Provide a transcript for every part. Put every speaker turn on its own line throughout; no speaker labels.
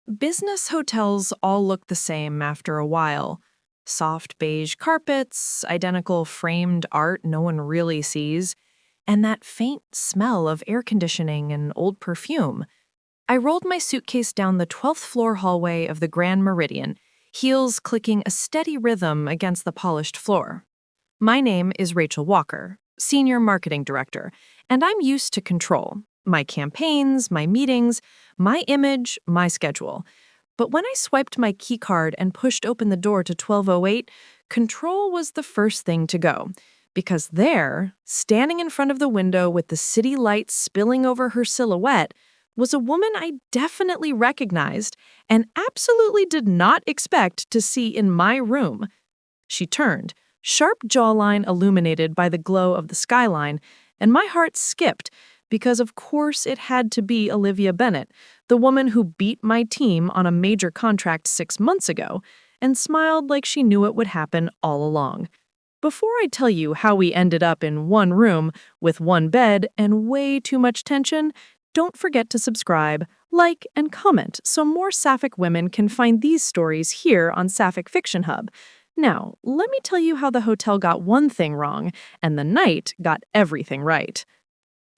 Business hotels all look the same after a while. Soft beige carpets, identical framed art no one really sees, and that faint smell of air conditioning and old perfume. I rolled my suitcase down the 12th floor hallway of the Grand Meridian, heels clicking a steady rhythm against the polished floor. My name is Rachel Walker, Senior Marketing Director, and I'm used to control. My campaigns, my meetings, my image, my schedule. But when I swiped my keycard and pushed open the door to 1208, control was the first thing to go. Because there, standing in front of the window with the city lights spilling over her silhouette, was a woman I definitely recognized and absolutely did not expect to see in my room. She turned, sharp jawline illuminated by the glow of the skyline, and my heart skipped because of course it had to be Olivia Bennett, the woman who beat my team on a major contract 6 months ago, and smiled like she knew it would happen all along. Before I tell you how we ended up in one room with one bed and way too much tension, don't forget to subscribe, like, and comment so more Sapphic women can find these stories here on Sapphic Fiction Hub. Now, let me tell you how the hotel got one thing wrong and the night got everything right.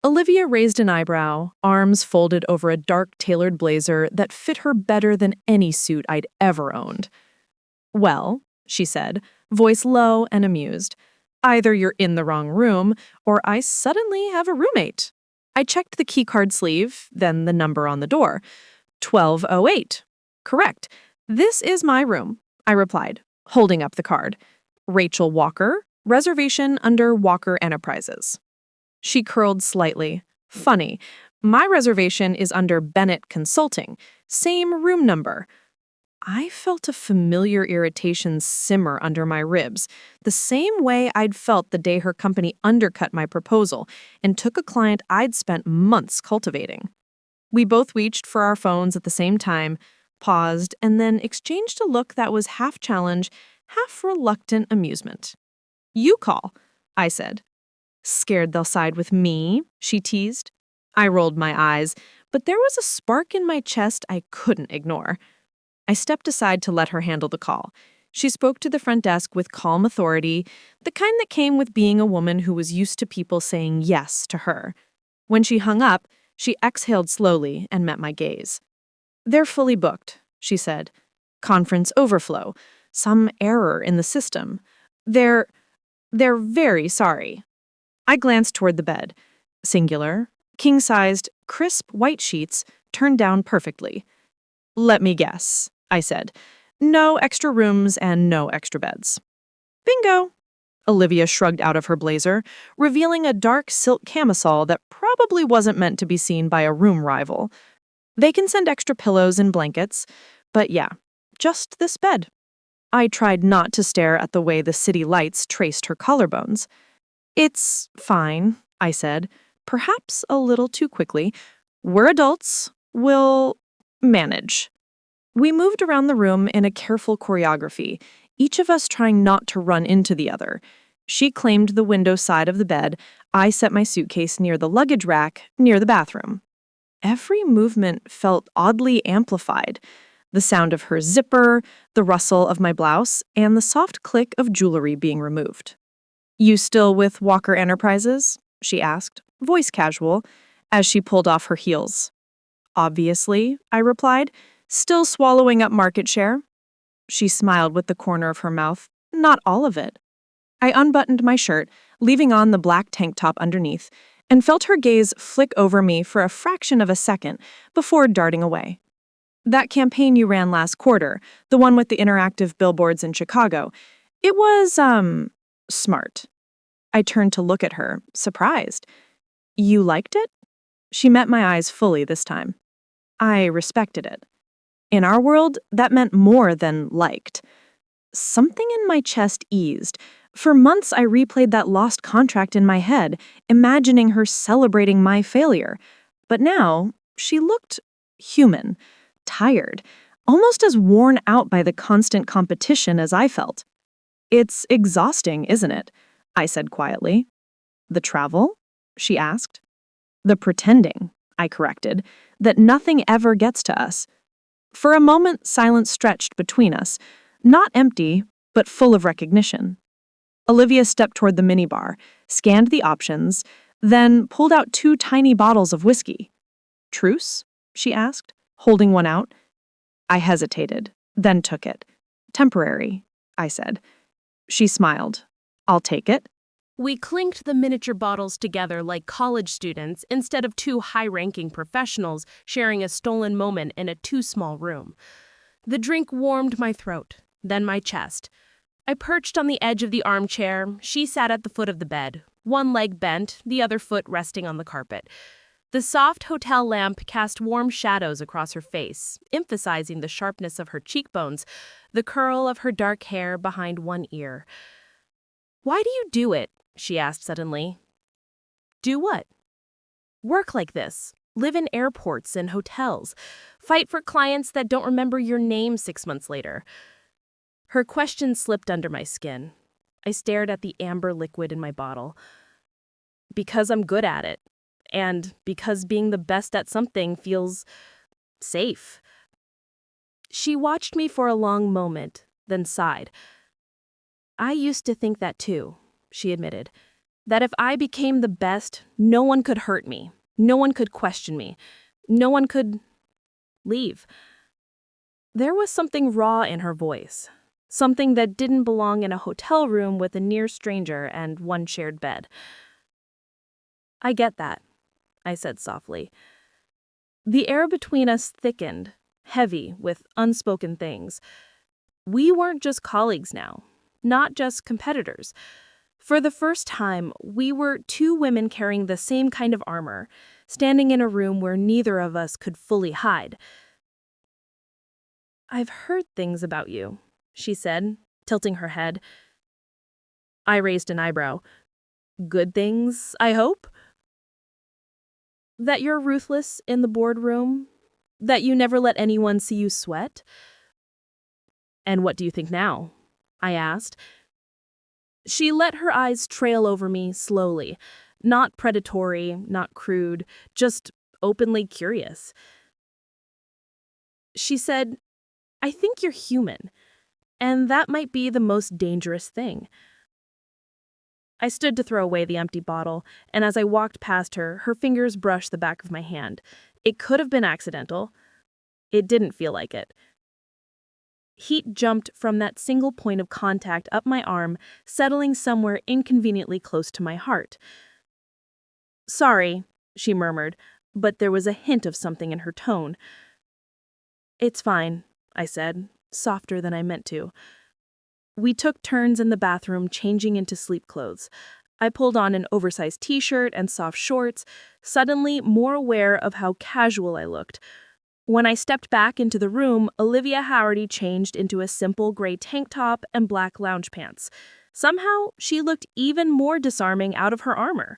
Olivia raised an eyebrow, arms folded over a dark tailored blazer that fit her better than any suit I'd ever owned. "Well," she said, voice low and amused, "either you're in the wrong room or I suddenly have a roommate." I checked the keycard sleeve, then the number on the door. 1208. Correct. "This is my room," I replied, holding up the card. "Rachel Walker, reservation under Walker Enterprises." She curled slightly. "Funny. My reservation is under Bennett Consulting. Same room number." I felt a familiar irritation simmer under my ribs, the same way I'd felt the day her company undercut my proposal and took a client I'd spent months cultivating. We both reached for our phones at the same time, paused, and then exchanged a look that was half challenge, half reluctant amusement. "You call," I said. "Scared they'll side with me?" she teased. I rolled my eyes, but there was a spark in my chest I couldn't ignore. I stepped aside to let her handle the call. She spoke to the front desk with calm authority, the kind that came with being a woman who was used to people saying yes to her. When she hung up, she exhaled slowly and met my gaze. "They're fully booked," she said. "Conference overflow. Some error in the system. They're very sorry." I glanced toward the bed. Singular, king-sized, crisp white sheets turned down perfectly. "Let me guess," I said. "No extra rooms and no extra beds." "Bingo." Olivia shrugged out of her blazer, revealing a dark silk camisole that probably wasn't meant to be seen by a room rival. "They can send extra pillows and blankets, but yeah, just this bed." I tried not to stare at the way the city lights traced her collarbones. "It's fine," I said, perhaps a little too quickly. "We're adults. We'll manage." We moved around the room in a careful choreography, each of us trying not to run into the other. She claimed the window side of the bed. I set my suitcase near the luggage rack, near the bathroom. Every movement felt oddly amplified. The sound of her zipper, the rustle of my blouse, and the soft click of jewelry being removed. "You still with Walker Enterprises?" she asked, voice casual, as she pulled off her heels. "Obviously," I replied, "still swallowing up market share." She smiled with the corner of her mouth. "Not all of it." I unbuttoned my shirt, leaving on the black tank top underneath, and felt her gaze flick over me for a fraction of a second before darting away. "That campaign you ran last quarter, the one with the interactive billboards in Chicago, it was, smart." I turned to look at her, surprised. "You liked it?" She met my eyes fully this time. I respected it. In our world, that meant more than liked. Something in my chest eased. For months, I replayed that lost contract in my head, imagining her celebrating my failure. But now, she looked human, tired, almost as worn out by the constant competition as I felt. "It's exhausting, isn't it?" I said quietly. "The travel?" she asked. "The pretending," I corrected, "that nothing ever gets to us." For a moment, silence stretched between us, not empty, but full of recognition. Olivia stepped toward the minibar, scanned the options, then pulled out 2 tiny bottles of whiskey. Truce? She asked, holding one out. I hesitated, then took it. Temporary, I said. She smiled. I'll take it.
We clinked the miniature bottles together like college students instead of 2 high-ranking professionals sharing a stolen moment in a too small room. The drink warmed my throat, then my chest. I perched on the edge of the armchair. She sat at the foot of the bed, one leg bent, the other foot resting on the carpet. The soft hotel lamp cast warm shadows across her face, emphasizing the sharpness of her cheekbones, the curl of her dark hair behind one ear. "Why do you do it?" she asked suddenly. "Do what?" "Work like this. Live in airports and hotels. Fight for clients that don't remember your name 6 months later." Her question slipped under my skin. I stared at the amber liquid in my bottle. Because I'm good at it. And because being the best at something feels safe. She watched me for a long moment, then sighed. "I used to think that too," she admitted. "That if I became the best, no one could hurt me. No one could question me. No one could leave." There was something raw in her voice. Something that didn't belong in a hotel room with a near stranger and one shared bed. "I get that," I said softly. The air between us thickened, heavy with unspoken things. We weren't just colleagues now, not just competitors. For the first time, we were 2 women carrying the same kind of armor, standing in a room where neither of us could fully hide. "I've heard things about you," she said, tilting her head. I raised an eyebrow. "Good things, I hope?" "That you're ruthless in the boardroom? That you never let anyone see you sweat?" "And what do you think now?" I asked. She let her eyes trail over me slowly, not predatory, not crude, just openly curious. She said, "I think you're human, and that might be the most dangerous thing." I stood to throw away the empty bottle, and as I walked past her, her fingers brushed the back of my hand. It could have been accidental. It didn't feel like it. Heat jumped from that single point of contact up my arm, settling somewhere inconveniently close to my heart. "Sorry," she murmured, but there was a hint of something in her tone. "It's fine," I said, softer than I meant to. We took turns in the bathroom, changing into sleep clothes. I pulled on an oversized t-shirt and soft shorts, suddenly more aware of how casual I looked. When I stepped back into the room, Olivia had already changed into a simple gray tank top and black lounge pants. Somehow, she looked even more disarming out of her armor.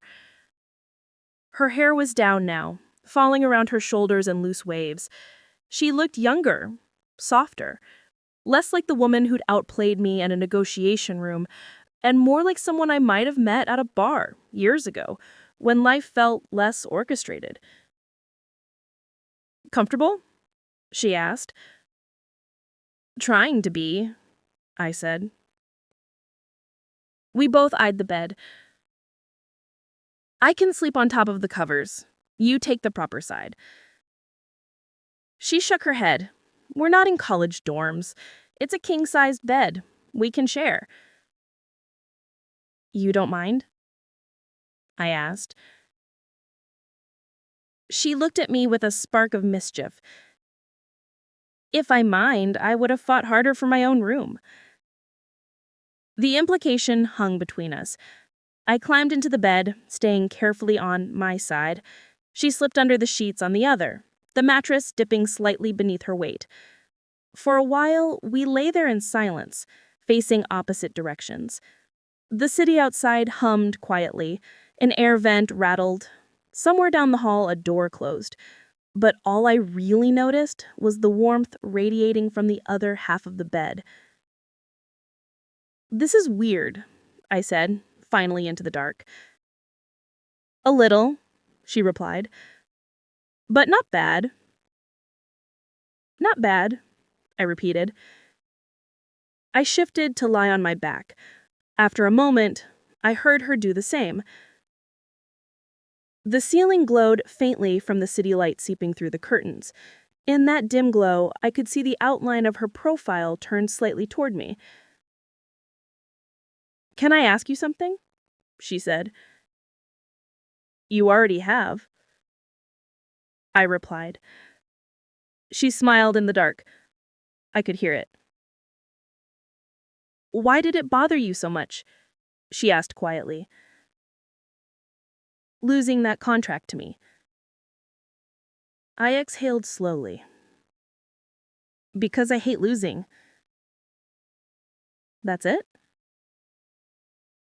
Her hair was down now, falling around her shoulders in loose waves. She looked younger, softer, less like the woman who'd outplayed me in a negotiation room, and more like someone I might have met at a bar years ago, when life felt less orchestrated. "Comfortable?" she asked. "Trying to be," I said. We both eyed the bed. "I can sleep on top of the covers. You take the proper side." She shook her head. "We're not in college dorms. It's a king-sized bed. We can share." "You don't mind?" I asked. She looked at me with a spark of mischief. "If I mind, I would have fought harder for my own room." The implication hung between us. I climbed into the bed, staying carefully on my side. She slipped under the sheets on the other, the mattress dipping slightly beneath her weight. For a while, we lay there in silence, facing opposite directions. The city outside hummed quietly. An air vent rattled. Somewhere down the hall, a door closed. But all I really noticed was the warmth radiating from the other half of the bed. "This is weird," I said, finally into the dark. "A little," she replied. "But not bad." Not bad, I repeated. I shifted to lie on my back. After a moment, I heard her do the same. The ceiling glowed faintly from the city light seeping through the curtains. In that dim glow, I could see the outline of her profile turned slightly toward me. "Can I ask you something?" she said. "You already have," I replied. She smiled in the dark. I could hear it. "Why did it bother you so much?" she asked quietly. "Losing that contract to me." I exhaled slowly. "Because I hate losing." "That's it?"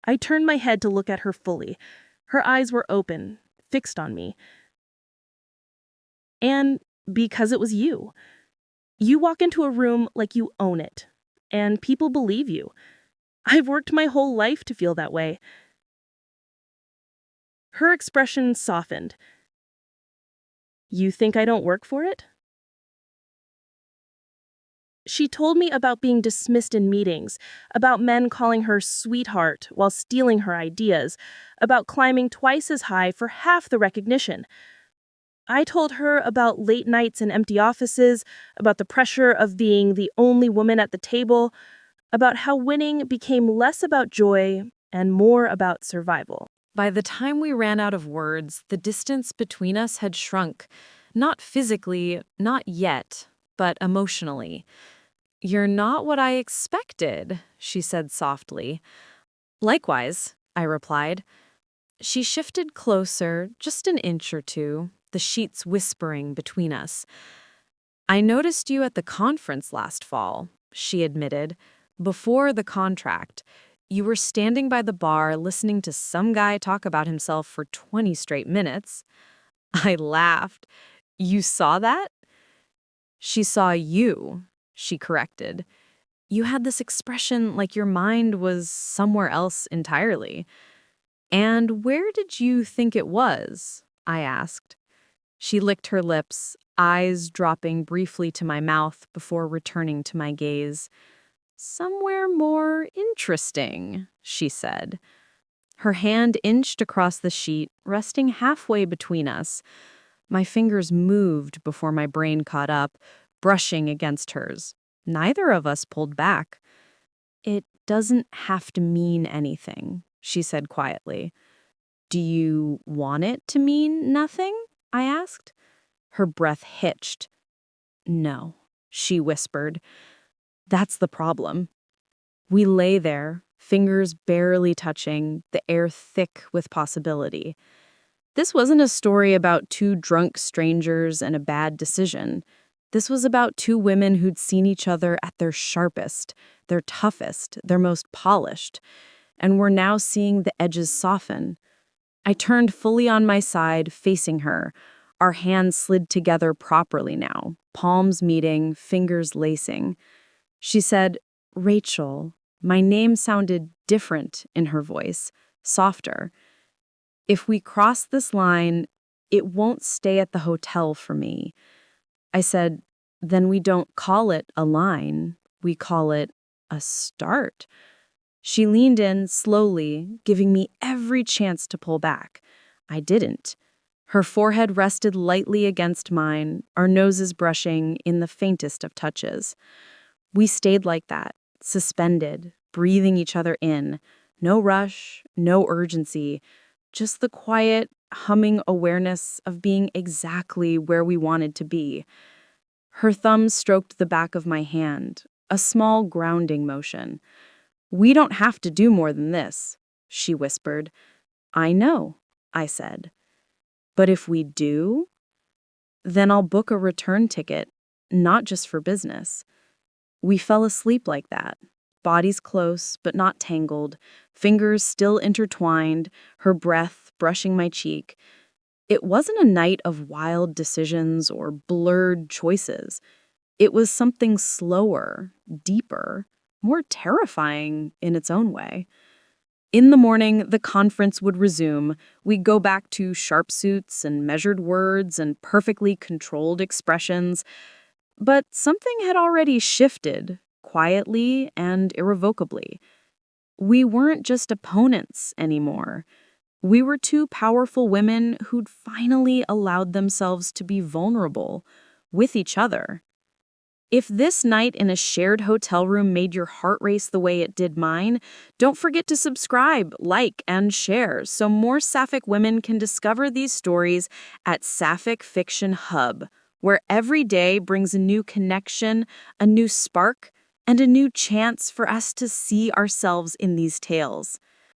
I turned my head to look at her fully. Her eyes were open, fixed on me. "And because it was you. You walk into a room like you own it, and people believe you. I've worked my whole life to feel that way." Her expression softened. "You think I don't work for it?" She told me about being dismissed in meetings, about men calling her sweetheart while stealing her ideas, about climbing twice as high for half the recognition. I told her about late nights in empty offices, about the pressure of being the only woman at the table, about how winning became less about joy and more about survival.
By the time we ran out of words, the distance between us had shrunk. Not physically, not yet, but emotionally. "You're not what I expected," she said softly. "Likewise," I replied. She shifted closer, just an inch or two, the sheets whispering between us. "I noticed you at the conference last fall," she admitted. "Before the contract. You were standing by the bar listening to some guy talk about himself for 20 straight minutes." I laughed. "You saw that?" "She saw you," she corrected. "You had this expression like your mind was somewhere else entirely." "And where did you think it was?" I asked. She licked her lips, eyes dropping briefly to my mouth before returning to my gaze. "Somewhere more interesting," she said. Her hand inched across the sheet, resting halfway between us. My fingers moved before my brain caught up, brushing against hers. Neither of us pulled back. "It doesn't have to mean anything," she said quietly. "Do you want it to mean nothing?" I asked. Her breath hitched. "No," she whispered. "That's the problem." We lay there, fingers barely touching, the air thick with possibility. This wasn't a story about two drunk strangers and a bad decision. This was about two women who'd seen each other at their sharpest, their toughest, their most polished, and were now seeing the edges soften. I turned fully on my side, facing her. Our hands slid together properly now, palms meeting, fingers lacing. She said, "Rachel." My name sounded different in her voice, softer. "If we cross this line, it won't stay at the hotel for me." I said, "Then we don't call it a line. We call it a start." She leaned in slowly, giving me every chance to pull back. I didn't. Her forehead rested lightly against mine, our noses brushing in the faintest of touches. We stayed like that, suspended, breathing each other in. No rush, no urgency, just the quiet, humming awareness of being exactly where we wanted to be. Her thumb stroked the back of my hand, a small grounding motion. "We don't have to do more than this," she whispered. "I know," I said. "But if we do, then I'll book a return ticket, not just for business." We fell asleep like that, bodies close but not tangled, fingers still intertwined, her breath brushing my cheek. It wasn't a night of wild decisions or blurred choices. It was something slower, deeper, more terrifying in its own way. In the morning, the conference would resume. We'd go back to sharp suits and measured words and perfectly controlled expressions.
But something had already shifted, quietly and irrevocably. We weren't just opponents anymore. We were two powerful women who'd finally allowed themselves to be vulnerable with each other. If this night in a shared hotel room made your heart race the way it did mine, don't forget to subscribe, like, and share so more Sapphic women can discover these stories at Sapphic Fiction Hub, where every day brings a new connection, a new spark, and a new chance for us to see ourselves in these tales.